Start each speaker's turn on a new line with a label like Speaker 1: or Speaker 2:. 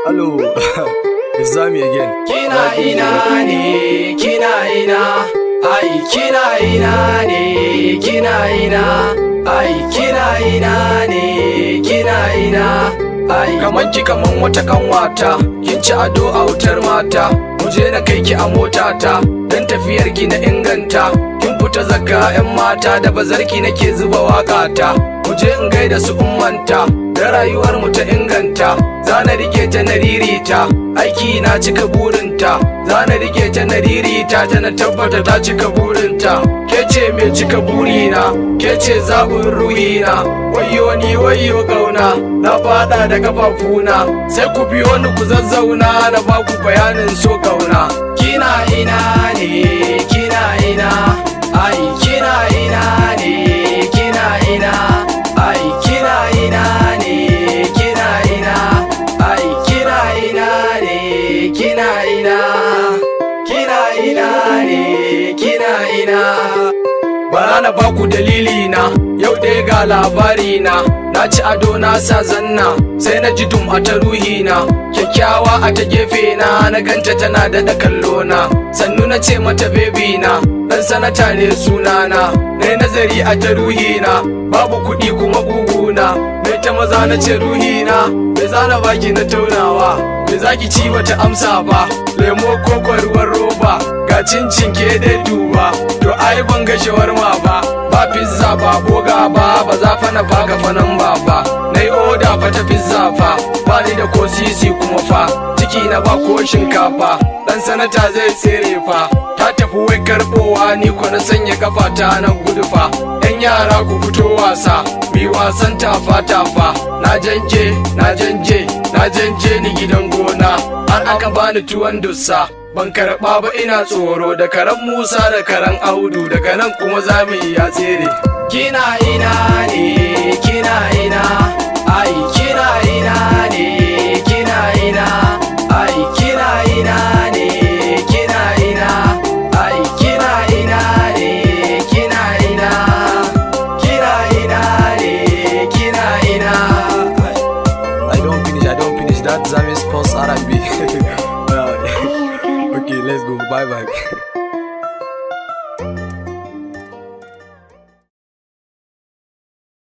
Speaker 1: Hello, it's Zami again.
Speaker 2: Kina ina ne, kina ina, ai kina ina ne, kina ina, ai kina ina ne, kina ina, ai kaman ki kaman wata kanwata, kin ci ado a wutar mata, muje na kai ki a motata, dan tafiyar ki na inganta, kin fita zakka 'yan mata da bazarki nake zuba waƙata, muje in gaida su ummanta, da rayuwar mu ta inganta, zana rike ta na ririta, aiki na cika burinta, zana rike ta na ririta, ta na tabbata ta cika burinta, ke ce mai cika burina, ke ce zaɓin ruhina, wayo ni wayo gauna, na fada da kafafuna, sai ku biyo ni ku zazzauna, na baku bayanin so gauna. Kina ina ne, kina ina, ai kina ina ne, kina ina, ai kina ina ne, kina ina, ai kina ina ne, kina ina, kina ina ne, kina ina. Bara na baku dalili na, yau dai ga labari na ci ado na sa zanna, sai na ji dum a ta ruhina, kyakkyawa a ta gefe na ganta tana da kallo na, sannu na ce mata baby na, dan sanata ne sunana, nayi nazari a ta ruhina, babu kuɗi kuma guguna, mai ta maza na ce ruhina, me zana baki na taunawa, me zaki ci bata amsa ba, lemo ko ruwan roba, ga cincin ke dai duba, to ai ban ga shawarma ba pizza ba boga ba za fa na baka fanan ba nayi oda fa ta pizza fa, ba ni da ko sisi kuma fa, ciki na ba ko shinkafa, dan sanata zai tsere fa, ta tafi wai karbowa, ni ko na sanya kafa ta na gudu fa, yan yara ku fito wasa, mi wasan tafa tafa, na janje ni gidan gona, har aka bani tuwon dussa, ban karɓa ba ina tsoro, da karen Musa da karen Audu, daga nan kuma zamu ya tsere. Kina ina ne, kina ina, ai kina ina ne, kina ina, ai kina ina ne, kina ina, ai kina ina ne, kina ina, kina ina ne, kina ina.
Speaker 1: I don't finish that Zami's post R&B. Okay, let's go. Bye bye.